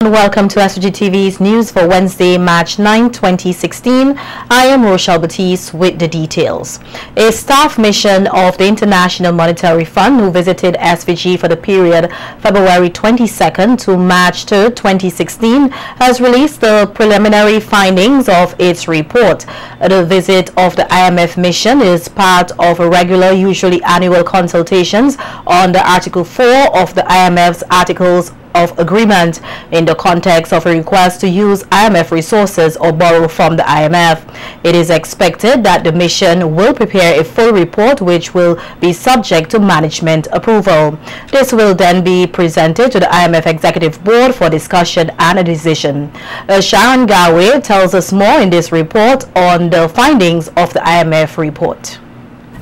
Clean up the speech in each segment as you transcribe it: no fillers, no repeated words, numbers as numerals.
Welcome to SVG-TV's news for Wednesday, March 9, 2016. I am Rochelle Batiste with the details. A staff mission of the International Monetary Fund who visited SVG for the period February 22nd to March 3, 2016 has released the preliminary findings of its report. The visit of the IMF mission is part of a regular, usually annual consultations under Article 4 of the IMF's Articles of Agreement in the context of a request to use IMF resources or borrow from the IMF. It is expected that the mission will prepare a full report which will be subject to management approval. This will then be presented to the IMF Executive Board for discussion and a decision. Sharon Garwe tells us more in this report on the findings of the IMF report.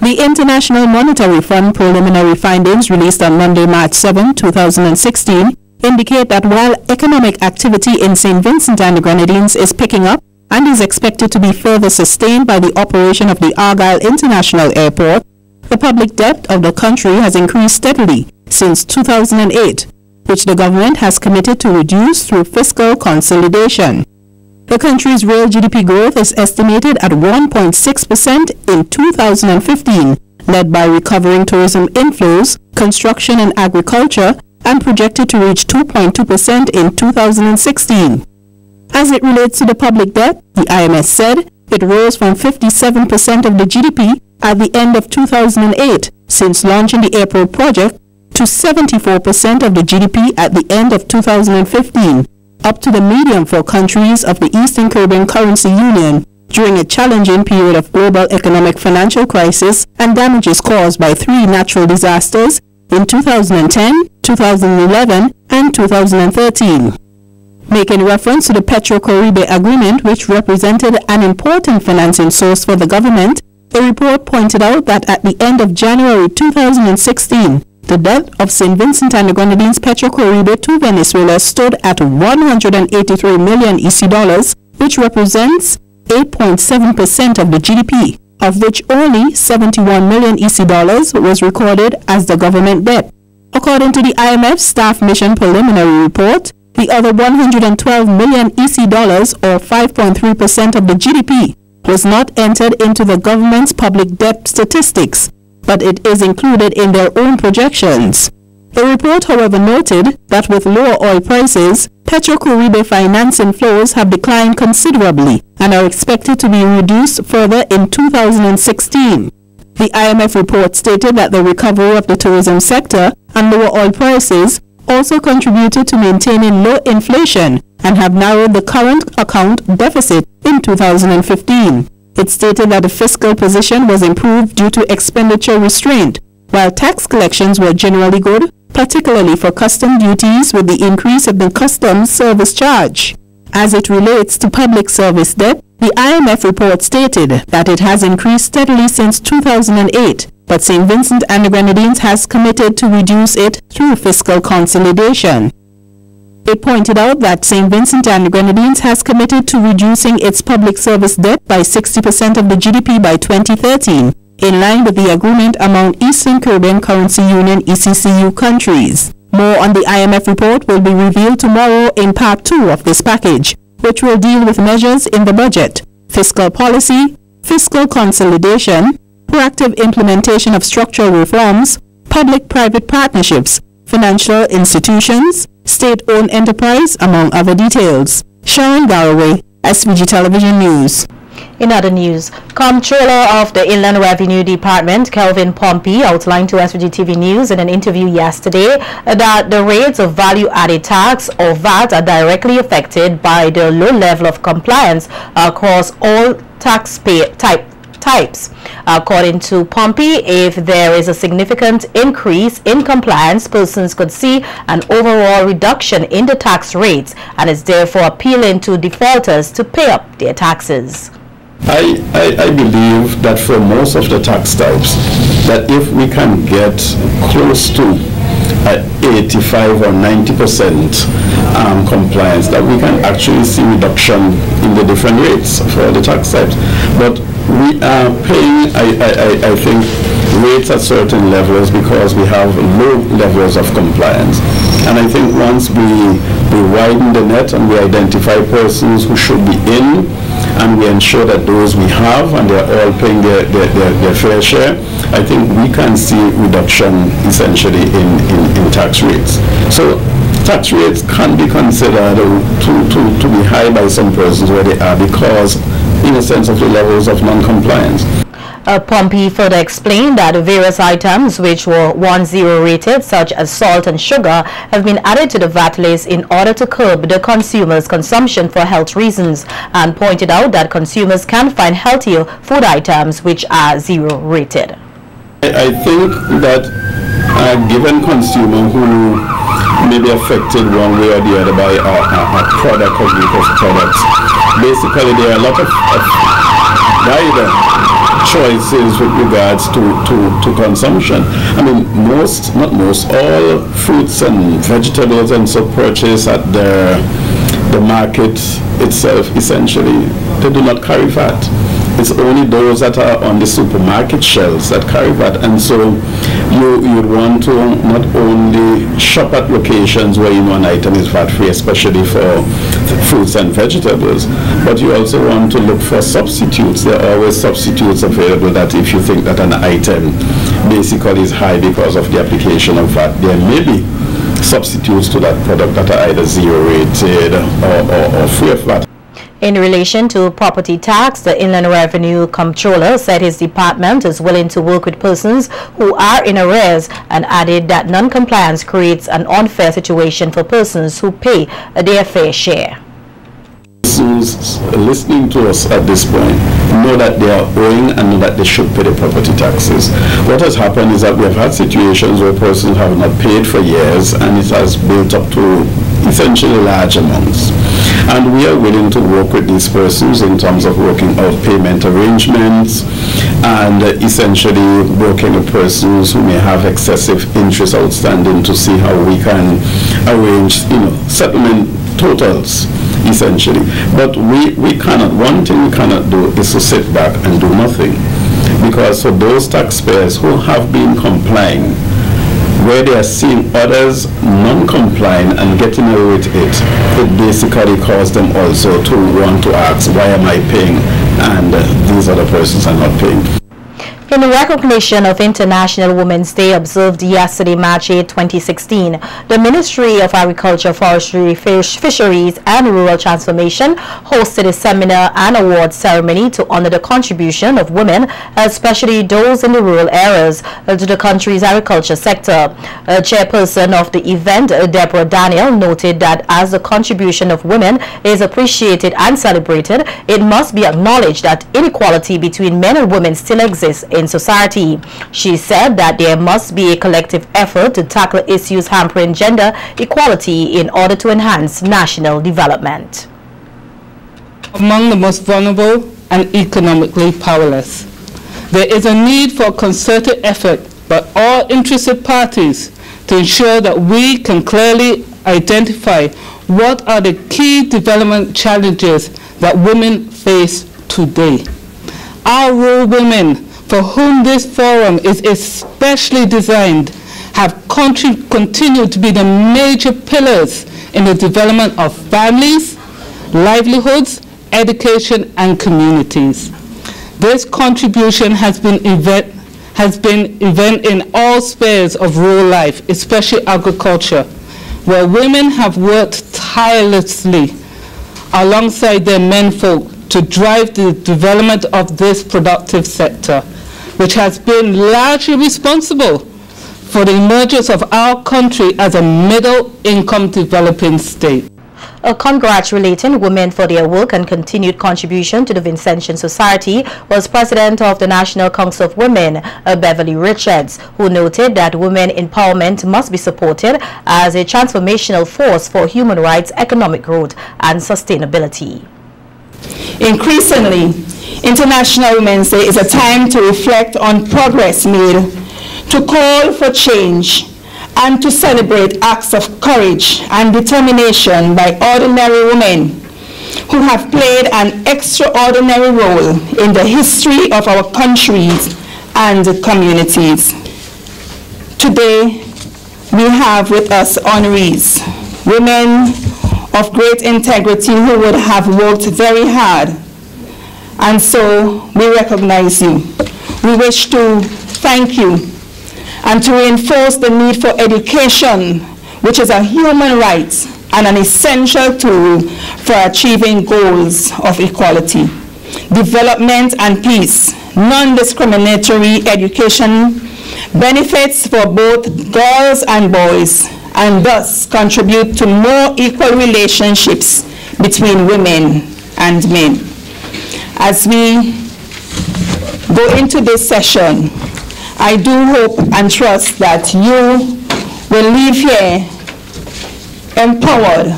The International Monetary Fund preliminary findings released on Monday, March 7, 2016 indicate that while economic activity in St. Vincent and the Grenadines is picking up and is expected to be further sustained by the operation of the Argyle International Airport, the public debt of the country has increased steadily since 2008, which the government has committed to reduce through fiscal consolidation. The country's real GDP growth is estimated at 1.6% in 2015, led by recovering tourism inflows, construction and agriculture, and projected to reach 2.2% in 2016. As it relates to the public debt, the IMF said it rose from 57% of the GDP at the end of 2008, since launching the airport project, to 74% of the GDP at the end of 2015, up to the median for countries of the Eastern Caribbean Currency Union during a challenging period of global economic financial crisis and damages caused by 3 natural disasters in 2010, 2011, and 2013. Making reference to the Petro-Caribe Agreement, which represented an important financing source for the government, the report pointed out that at the end of January 2016, the debt of St. Vincent and the Grenadines Petro-Caribe to Venezuela stood at 183 million EC dollars, which represents 8.7% of the GDP, of which only 71 million EC dollars was recorded as the government debt. According to the IMF Staff Mission Preliminary Report, the other 112 million EC dollars, or 5.3% of the GDP, was not entered into the government's public debt statistics, but it is included in their own projections. The report, however, noted that with lower oil prices, Petro-Caribe financing flows have declined considerably and are expected to be reduced further in 2016. The IMF report stated that the recovery of the tourism sector and lower oil prices also contributed to maintaining low inflation and have narrowed the current account deficit in 2015. It stated that the fiscal position was improved due to expenditure restraint, while tax collections were generally good, particularly for custom duties with the increase of the customs service charge. As it relates to public service debt, the IMF report stated that it has increased steadily since 2008, but St. Vincent and the Grenadines has committed to reduce it through fiscal consolidation. It pointed out that St. Vincent and the Grenadines has committed to reducing its public service debt by 60% of the GDP by 2013, in line with the agreement among Eastern Caribbean Currency Union ECCU countries. More on the IMF report will be revealed tomorrow in Part 2 of this package, which will deal with measures in the budget, fiscal policy, fiscal consolidation, proactive implementation of structural reforms, public-private partnerships, financial institutions, state-owned enterprise, among other details. Sharon Garwe, SVG Television News. In other news, Comptroller of the Inland Revenue Department, Kelvin Pompey, outlined to SVG-TV News in an interview yesterday that the rates of value-added tax, or VAT, are directly affected by the low level of compliance across all taxpayer types. According to Pompey, if there is a significant increase in compliance, persons could see an overall reduction in the tax rates and is therefore appealing to defaulters to pay up their taxes. I believe that for most of the tax types, that if we can get close to 85 or 90% compliance, that we can actually see reduction in the different rates for the tax types. But we are paying, I think, rates at certain levels because we have low levels of compliance. And I think once we widen the net and we identify persons who should be in, and we ensure that those we have and they're all paying their fair share, I think we can see reduction essentially in tax rates. So tax rates can be considered to be high by some persons where they are because in a sense of the levels of non-compliance. Pompey further explained that various items which were 1-0 rated, such as salt and sugar, have been added to the VAT list in order to curb the consumers' consumption for health reasons, and pointed out that consumers can find healthier food items which are 0 rated. I think that a given consumer who may be affected one way or the other by a product or group of products, basically there are a lot of wider choices with regards to consumption. I mean, all fruits and vegetables and so purchased at the market itself, essentially, they do not carry VAT. It's only those that are on the supermarket shelves that carry VAT. And so you'd want to not only shop at locations where you know an item is VAT-free, especially for fruits and vegetables, but you also want to look for substitutes. There are always substitutes available that if you think that an item basically is high because of the application of VAT, there may be substitutes to that product that are either 0 rated or free of VAT. In relation to property tax, the Inland Revenue Comptroller said his department is willing to work with persons who are in arrears, and added that non-compliance creates an unfair situation for persons who pay their fair share. Persons listening to us at this point know that they are owing and know that they should pay the property taxes. What has happened is that we have had situations where persons have not paid for years, and it has built up to essentially large amounts. And we are willing to work with these persons in terms of working out payment arrangements and essentially working with persons who may have excessive interest outstanding to see how we can arrange, settlement totals, essentially. But we cannot, one thing we cannot do is to sit back and do nothing. Because for those taxpayers who have been complying, where they are seeing others non-compliant and getting away with it basically causes them also to want to ask, why am I paying and these other persons are not paying? In recognition of International Women's Day observed yesterday, March 8, 2016, the Ministry of Agriculture, Forestry, Fisheries and Rural Transformation hosted a seminar and award ceremony to honor the contribution of women, especially those in the rural areas, to the country's agriculture sector. Chairperson of the event, Deborah Daniel, noted that as the contribution of women is appreciated and celebrated, it must be acknowledged that inequality between men and women still exists in society. She said that there must be a collective effort to tackle issues hampering gender equality in order to enhance national development. Among the most vulnerable and economically powerless, there is a need for a concerted effort by all interested parties to ensure that we can clearly identify what are the key development challenges that women face today. Our rural women, for whom this forum is especially designed, have continued to be the major pillars in the development of families, livelihoods, education, and communities. This contribution has been evident in all spheres of rural life, especially agriculture, where women have worked tirelessly alongside their menfolk to drive the development of this productive sector, which has been largely responsible for the emergence of our country as a middle-income developing state. Congratulating women for their work and continued contribution to the Vincentian Society was President of the National Council of Women, Beverly Richards, who noted that women empowerment must be supported as a transformational force for human rights, economic growth, and sustainability. Increasingly, International Women's Day is a time to reflect on progress made, to call for change, and to celebrate acts of courage and determination by ordinary women who have played an extraordinary role in the history of our countries and communities. Today, we have with us honorees, women of great integrity who would have worked very hard. And so we recognize you. We wish to thank you and to reinforce the need for education, which is a human right and an essential tool for achieving goals of equality, development and peace. Non-discriminatory education benefits for both girls and boys and thus contribute to more equal relationships between women and men. As we go into this session, I do hope and trust that you will leave here empowered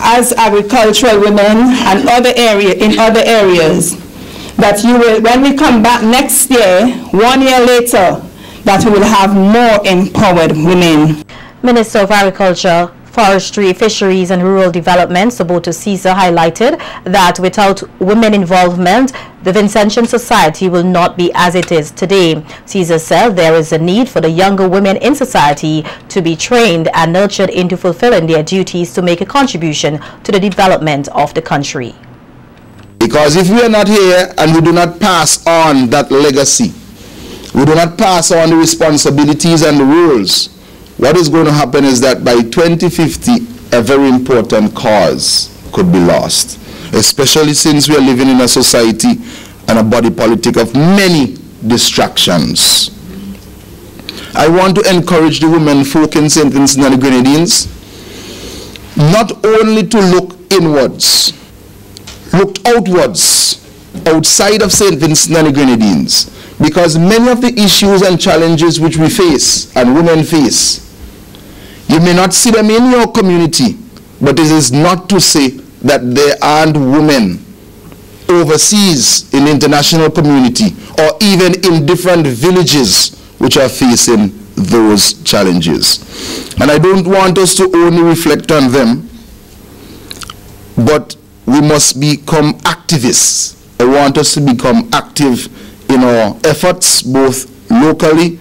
as agricultural women and in other areas, that you will, when we come back next year, 1 year later, that we will have more empowered women. Minister of Agriculture, Forestry, Fisheries and Rural Development, Soboto Caesar, highlighted that without women involvement, the Vincentian society will not be as it is today. Caesar said there is a need for the younger women in society to be trained and nurtured into fulfilling their duties to make a contribution to the development of the country. Because if we are not here and we do not pass on that legacy, we do not pass on the responsibilities and the rules, what is going to happen is that by 2050, a very important cause could be lost, especially since we are living in a society and a body politic of many distractions. I want to encourage the women folk in St. Vincent and the Grenadines not only to look inwards, look outwards, outside of St. Vincent and the Grenadines, because many of the issues and challenges which we face and women face, you may not see them in your community, but this is not to say that there aren't women overseas in the international community or even in different villages which are facing those challenges. And I don't want us to only reflect on them, but we must become activists. I want us to become active in our efforts, both locally,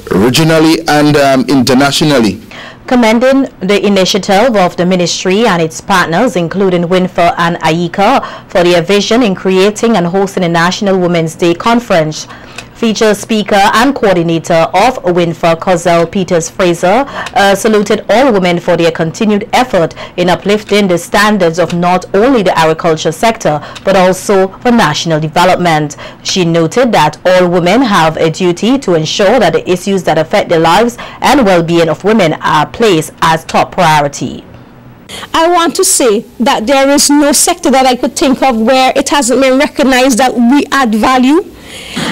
regionally, and internationally. Commending the initiative of the ministry and its partners, including WINFA and AICA, for their vision in creating and hosting a National Women's Day Conference. Featured speaker and coordinator of WINFA, Cozell Peters Fraser, saluted all women for their continued effort in uplifting the standards of not only the agriculture sector, but also for national development. She noted that all women have a duty to ensure that the issues that affect the lives and well-being of women are placed as top priority. I want to say that there is no sector that I could think of where it hasn't been recognized that we add value.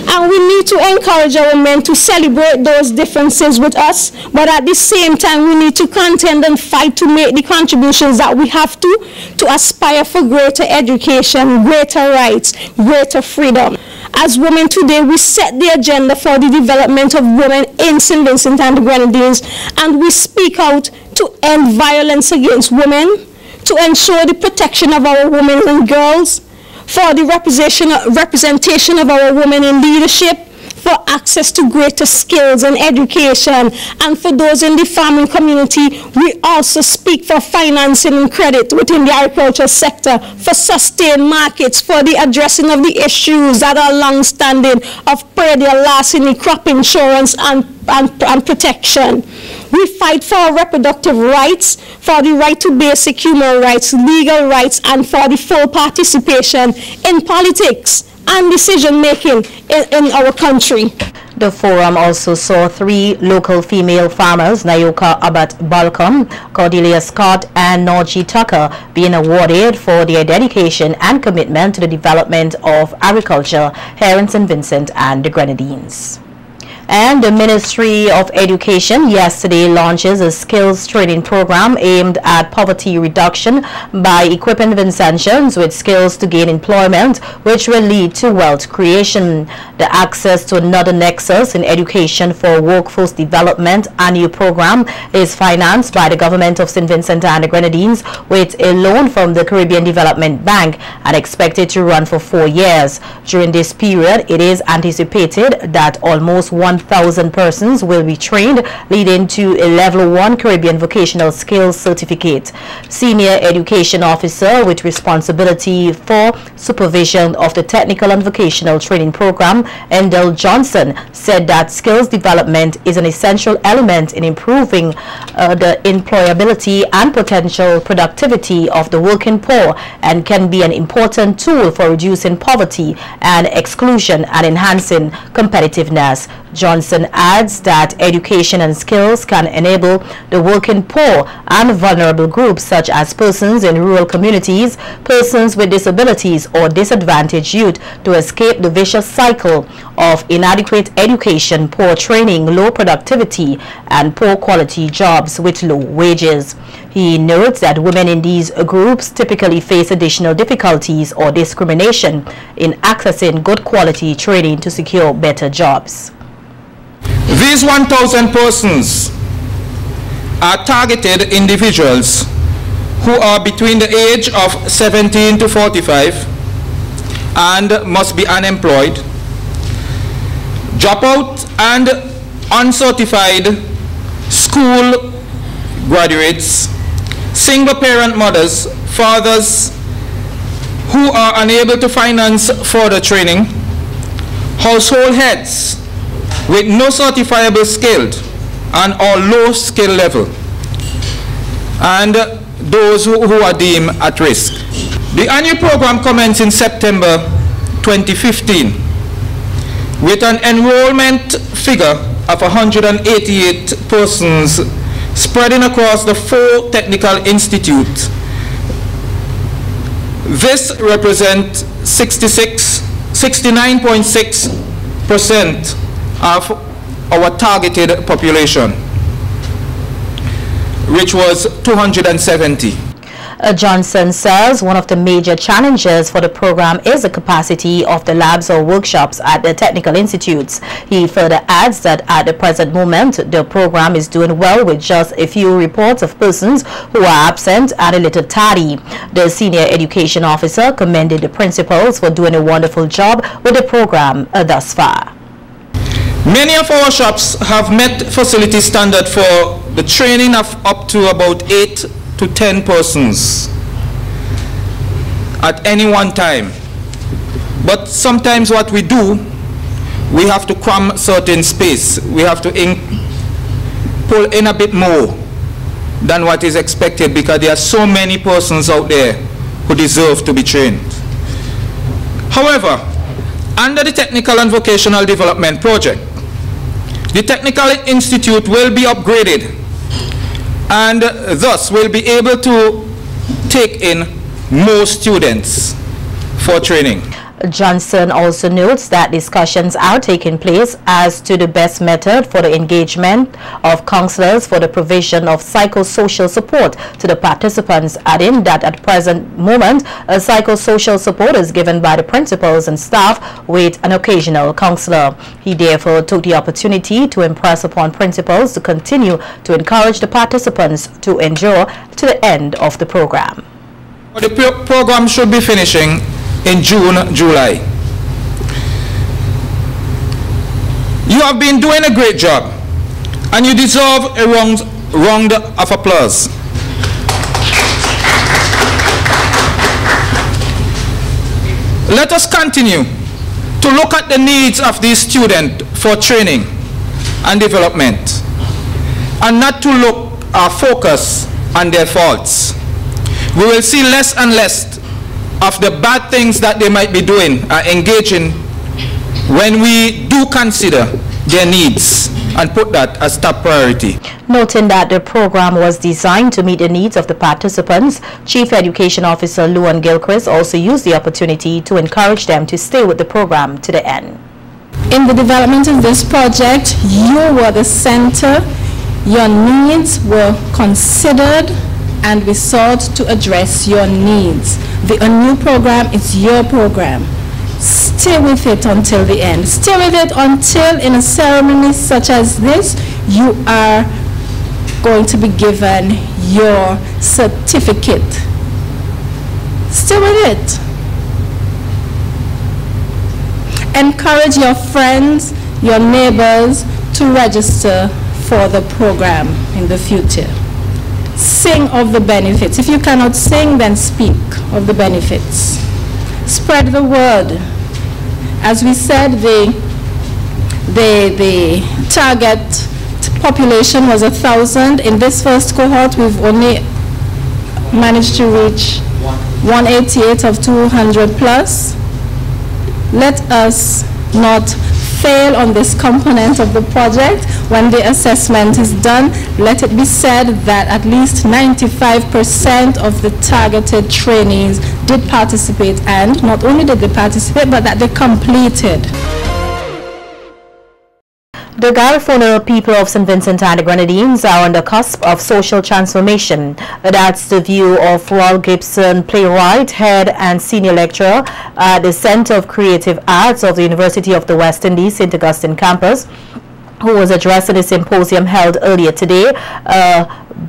And we need to encourage our men to celebrate those differences with us, but at the same time we need to contend and fight to make the contributions that we have to aspire for greater education, greater rights, greater freedom. As women today, we set the agenda for the development of women in St. Vincent and the Grenadines, and we speak out to end violence against women, to ensure the protection of our women and girls, for the representation of our women in leadership, for access to greater skills and education, and for those in the farming community. We also speak for financing and credit within the agricultural sector, for sustained markets, for the addressing of the issues that are long-standing of perennial loss in the crop insurance and protection. We fight for reproductive rights, for the right to basic human rights, legal rights, and for the full participation in politics and decision-making in our country. The forum also saw 3 local female farmers, Nayoka Abat Balcom, Cordelia Scott, and Norji Tucker, being awarded for their dedication and commitment to the development of agriculture here in St. Vincent and the Grenadines. And the Ministry of Education yesterday launches a skills training program aimed at poverty reduction by equipping Vincentians with skills to gain employment, which will lead to wealth creation. The Access to Another Nexus in Education for Workforce Development annual program is financed by the government of St. Vincent and the Grenadines with a loan from the Caribbean Development Bank and expected to run for 4 years. During this period, it is anticipated that almost 1,000 persons will be trained, leading to a Level 1 Caribbean Vocational Skills Certificate. Senior Education Officer with responsibility for supervision of the Technical and Vocational Training Program, Endel Johnson, said that skills development is an essential element in improving the employability and potential productivity of the working poor and can be an important tool for reducing poverty and exclusion and enhancing competitiveness. Johnson adds that education and skills can enable the working poor and vulnerable groups such as persons in rural communities, persons with disabilities or disadvantaged youth to escape the vicious cycle of inadequate education, poor training, low productivity and poor quality jobs with low wages. He notes that women in these groups typically face additional difficulties or discrimination in accessing good quality training to secure better jobs. These 1,000 persons are targeted individuals who are between the age of 17 to 45 and must be unemployed, dropout and uncertified school graduates, single parent mothers, fathers who are unable to finance further training, household heads with no certifiable skilled and or low skill level, and those who are deemed at risk. The annual program commenced in September 2015 with an enrollment figure of 188 persons spreading across the 4 technical institutes. This represents 69.6% of our targeted population, which was 270. Johnson says one of the major challenges for the program is the capacity of the labs or workshops at the technical institutes. He further adds that at the present moment, the program is doing well with just a few reports of persons who are absent and a little tardy. The senior education officer commended the principals for doing a wonderful job with the program thus far. Many of our shops have met facility standard for the training of up to about 8 to 10 persons at any one time. But sometimes what we do, we have to cram certain space. We have to pull in a bit more than what is expected because there are so many persons out there who deserve to be trained. However, under the Technical and Vocational Development Project, the Technical Institute will be upgraded and thus will be able to take in more students for training. Johnson also notes that discussions are taking place as to the best method for the engagement of counselors for the provision of psychosocial support to the participants, adding that at present moment, psychosocial support is given by the principals and staff with an occasional counselor. He therefore took the opportunity to impress upon principals to continue to encourage the participants to endure to the end of the program. The program should be finishing in June, July. You have been doing a great job and you deserve a round of applause. Let us continue to look at the needs of these students for training and development and not to look or focus on their faults. We will see less and less of the bad things that they might be doing or engaging when we do consider their needs and put that as top priority. Noting that the program was designed to meet the needs of the participants, Chief Education Officer Luan Gilchrist also used the opportunity to encourage them to stay with the program to the end. In the development of this project, you were the center. Your needs were considered, and we sought to address your needs. The new program is your program. Stay with it until the end. Stay with it until, in a ceremony such as this, you are going to be given your certificate. Stay with it. Encourage your friends, your neighbors to register for the program in the future. Sing of the benefits. If you cannot sing, then speak of the benefits. Spread the word. As we said, the target population was 1,000. In this first cohort, we've only managed to reach 188 of 200 plus. Let us not fail on this component of the project. When the assessment is done, let it be said that at least 95% of the targeted trainees did participate, and not only did they participate, but that they completed. The Garifuna people of St. Vincent and the Grenadines are on the cusp of social transformation. That's the view of Royal Gibson, playwright, head and senior lecturer at the Center of Creative Arts of the University of the West Indies, St. Augustine campus, who was addressing a symposium held earlier today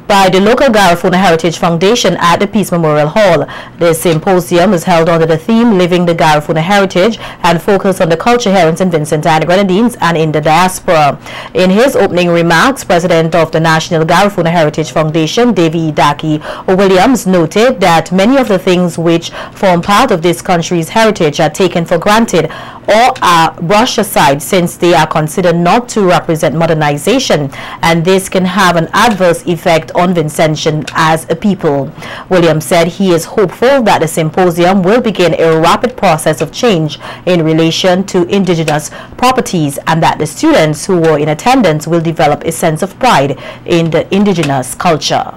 by the local Garifuna Heritage Foundation at the Peace Memorial Hall. The symposium is held under the theme Living the Garifuna Heritage and focus on the culture here in St. Vincent and the Grenadines and in the diaspora. In his opening remarks, President of the National Garifuna Heritage Foundation, Davy Daki Williams, noted that many of the things which form part of this country's heritage are taken for granted or are brushed aside since they are considered not to represent modernization, and this can have an adverse effect on Vincentian as a people. Williams said he is hopeful that the symposium will begin a rapid process of change in relation to indigenous properties, and that the students who were in attendance will develop a sense of pride in the indigenous culture.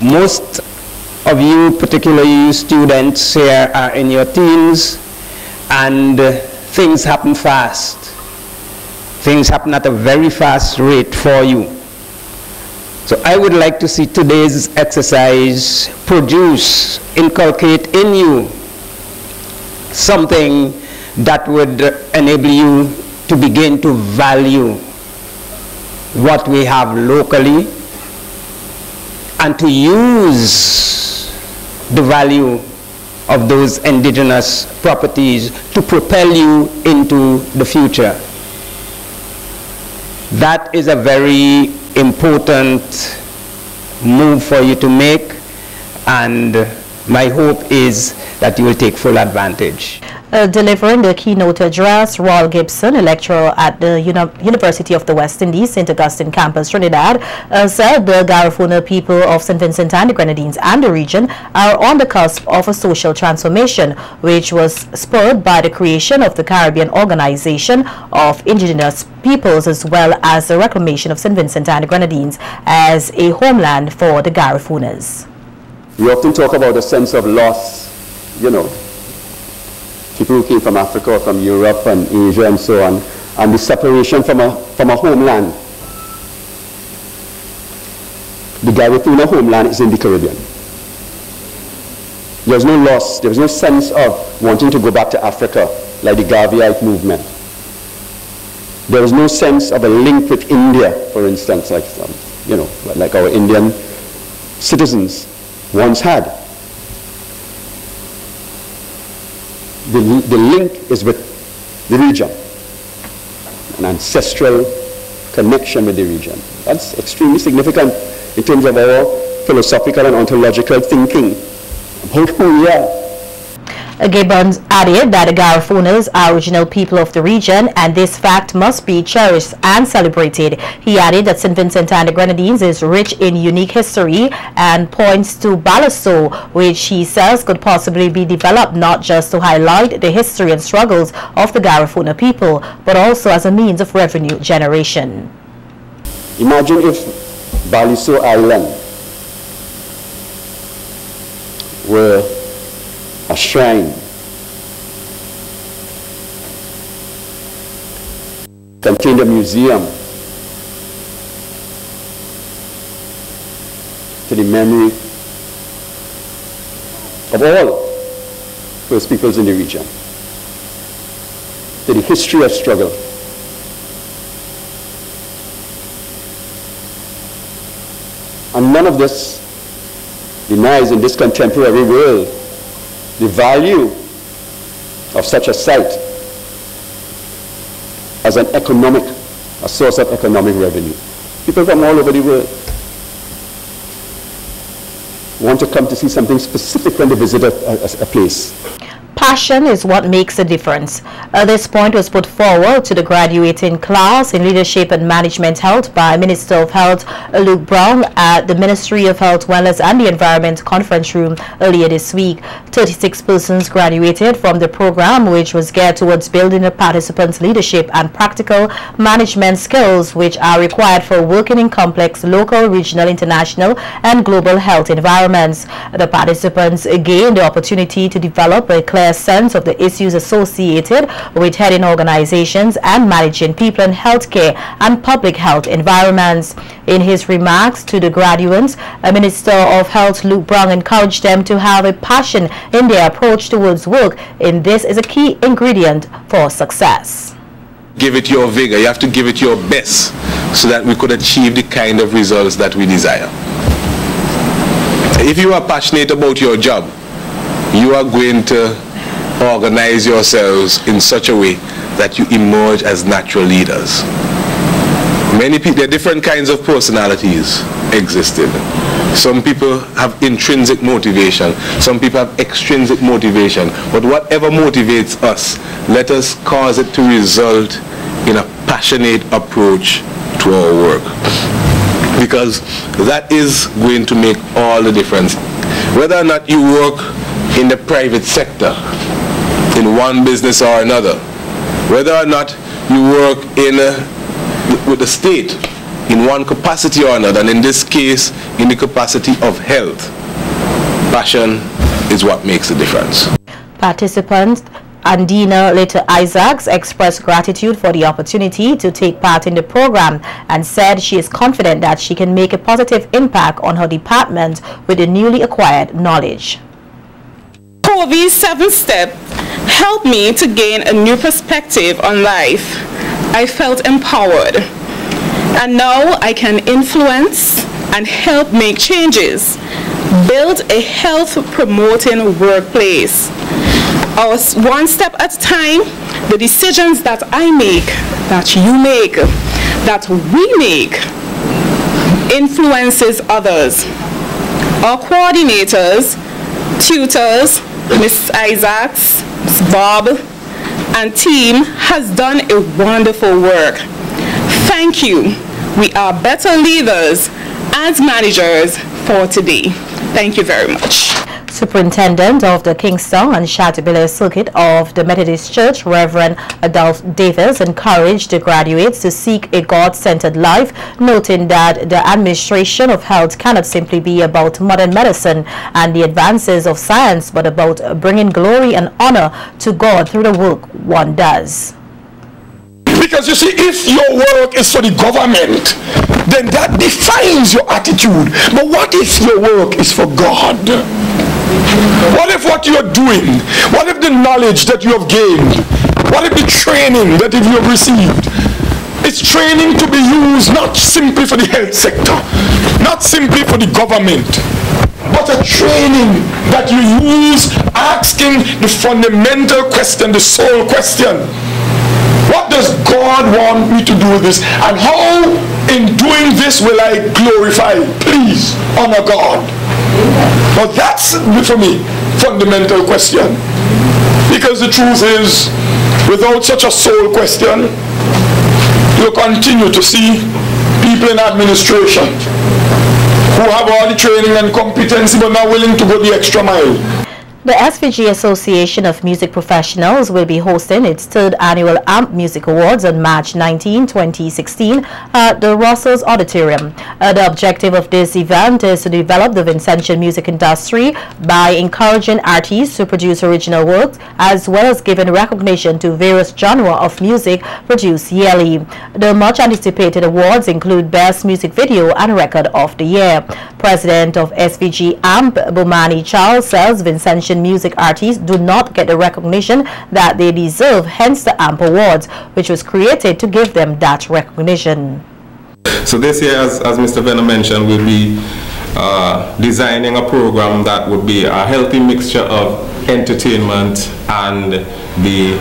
Most of you, particularly you students here, are in your teens, and things happen fast. Things happen at a very fast rate for you. So I would like to see today's exercise inculcate in you something that would enable you to begin to value what we have locally and to use the value of those indigenous properties to propel you into the future. That is a very important move for you to make, and my hope is that you will take full advantage. Delivering the keynote address, Royal Gibson, a lecturer at the University of the West Indies, St. Augustine campus, Trinidad, said the Garifuna people of St. Vincent and the Grenadines and the region are on the cusp of a social transformation, which was spurred by the creation of the Caribbean Organization of Indigenous Peoples, as well as the reclamation of St. Vincent and the Grenadines as a homeland for the Garifunas. We often talk about a sense of loss, you know, people who came from Africa, from Europe and Asia and so on, and the separation from a homeland. The Garifuna homeland is in the Caribbean. There's no loss, there's no sense of wanting to go back to Africa, like the Garveyite movement. There is no sense of a link with India, for instance, like, you know, like our Indian citizens once had. The link is with the region, an ancestral connection with the region. That's extremely significant in terms of our philosophical and ontological thinking about who we are. Gibbons added that the Garifunas are original people of the region, and this fact must be cherished and celebrated. He added that St. Vincent and the Grenadines is rich in unique history and points to Balasso, which he says could possibly be developed not just to highlight the history and struggles of the Garifuna people, but also as a means of revenue generation. Imagine if Balasso Island were a shrine contained a museum to the memory of all First Peoples in the region, to the history of struggle. And none of this denies in this contemporary world the value of such a site as a source of economic revenue. People from all over the world want to come to see something specific when they visit a place. Passion is what makes a difference. This point was put forward to the graduating class in Leadership and Management Health by Minister of Health Luke Brown at the Ministry of Health, Wellness and the Environment conference room earlier this week. 36 persons graduated from the program, which was geared towards building the participants' leadership and practical management skills which are required for working in complex local, regional, international and global health environments. The participants gained the opportunity to develop a clear sense of the issues associated with heading organizations and managing people in healthcare and public health environments. In his remarks to the graduates, Minister of Health Luke Brown encouraged them to have a passion in their approach towards work, and this is a key ingredient for success. Give it your vigor, you have to give it your best so that we could achieve the kind of results that we desire. If you are passionate about your job, you are going to organize yourselves in such a way that you emerge as natural leaders. Many people, there are different kinds of personalities existing. Some people have intrinsic motivation, some people have extrinsic motivation, but whatever motivates us, let us cause it to result in a passionate approach to our work, because that is going to make all the difference. Whether or not you work in the private sector, in one business or another, whether or not you work with the state in one capacity or another, and in this case in the capacity of health, passion is what makes the difference. Participants Andina Later Isaacs expressed gratitude for the opportunity to take part in the program and said she is confident that she can make a positive impact on her department with the newly acquired knowledge. COVID's 7th step helped me to gain a new perspective on life. I felt empowered, and now I can influence and help make changes, build a health-promoting workplace. One step at a time, the decisions that I make, that you make, that we make, influences others. Our coordinators, tutors, Ms. Isaacs, Ms. Bob, and team has done a wonderful work. Thank you. We are better leaders and managers for today. Thank you very much. Superintendent of the Kingston and Shatabele Circuit of the Methodist Church, Reverend Adolph Davis, encouraged the graduates to seek a God-centered life, noting that the administration of health cannot simply be about modern medicine and the advances of science, but about bringing glory and honor to God through the work one does. Because you see, if your work is for the government, then that defines your attitude. But what if your work is for God? What if what you're doing, what if the knowledge that you have gained, what if the training that you have received, it's training to be used not simply for the health sector, not simply for the government, but a training that you use asking the fundamental question, the soul question. What does God want me to do with this? And how in doing this will I glorify, please, honor God? But that's, for me, fundamental question. Because the truth is, without such a soul question, you'll continue to see people in administration who have all the training and competency but not willing to go the extra mile. The SVG Association of Music Professionals will be hosting its third annual AMP Music Awards on March 19, 2016 at the Russell's Auditorium. The objective of this event is to develop the Vincentian music industry by encouraging artists to produce original works as well as giving recognition to various genres of music produced yearly. The much anticipated awards include Best Music Video and Record of the Year. President of SVG AMP, Bomani Charles, says Vincentian music artists do not get the recognition that they deserve, hence the AMP Awards, which was created to give them that recognition. So this year, as Mr. Venner mentioned, we'll be designing a program that would be a healthy mixture of entertainment and the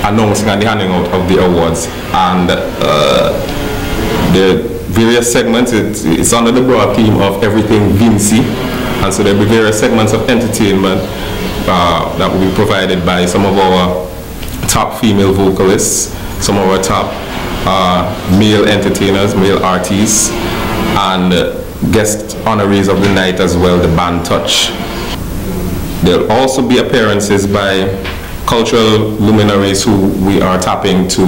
announcing and the handing out of the awards. And the various segments, it's under the broad theme of everything Vinci. And so there'll be various segments of entertainment that will be provided by some of our top female vocalists, some of our top male entertainers, male artists, and guest honorees of the night as well, the band Touch. There'll also be appearances by cultural luminaries who we are tapping to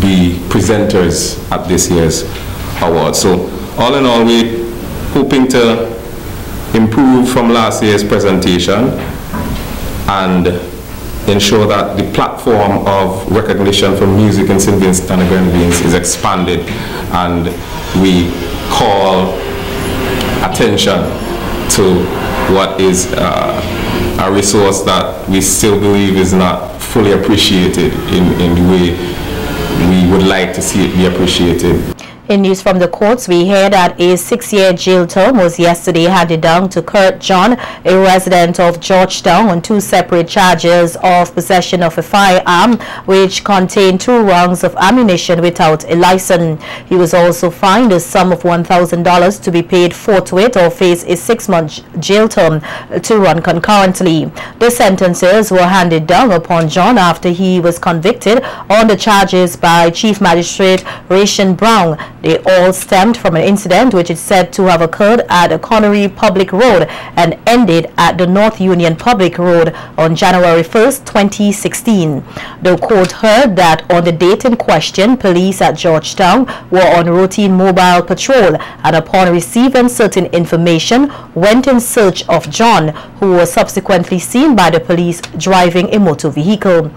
be presenters at this year's award. So all in all, we're hoping to improve from last year's presentation and ensure that the platform of recognition for music in St. Vincent and the Grenadines is expanded, and we call attention to what is a resource that we still believe is not fully appreciated in the way we would like to see it be appreciated. In news from the courts, we hear that a 6-year jail term was yesterday handed down to Kurt John, a resident of Georgetown, on 2 separate charges of possession of a firearm which contained 2 rounds of ammunition without a license. He was also fined a sum of $1,000 to be paid forthwith or face a 6-month jail term to run concurrently. The sentences were handed down upon John after he was convicted on the charges by Chief Magistrate Ration Brown. They all stemmed from an incident which is said to have occurred at the Connery Public Road and ended at the North Union Public Road on January 1st, 2016. The court heard that on the date in question, police at Georgetown were on routine mobile patrol and upon receiving certain information went in search of John, who was subsequently seen by the police driving a motor vehicle.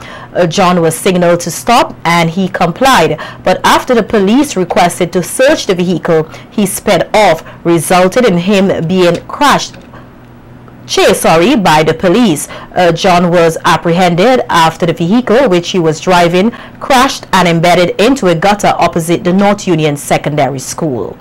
John was signaled to stop and he complied, but after the police requested to search the vehicle, he sped off, resulted in him being chased by the police. John was apprehended after the vehicle which he was driving crashed and embedded into a gutter opposite the North Union Secondary School.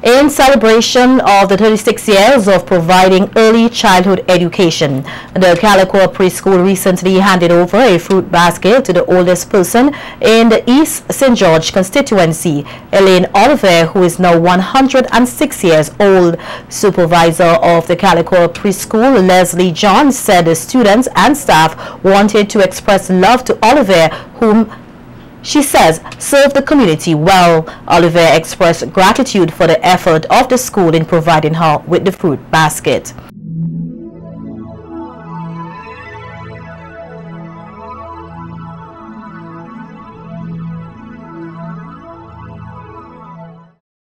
In celebration of the 36 years of providing early childhood education, the Calico Preschool recently handed over a fruit basket to the oldest person in the East St. George constituency, Elaine Oliver, who is now 106 years old. Supervisor of the Calico Preschool, Leslie John, said the students and staff wanted to express love to Oliver, whom she says served the community well. Oliver expressed gratitude for the effort of the school in providing her with the fruit basket.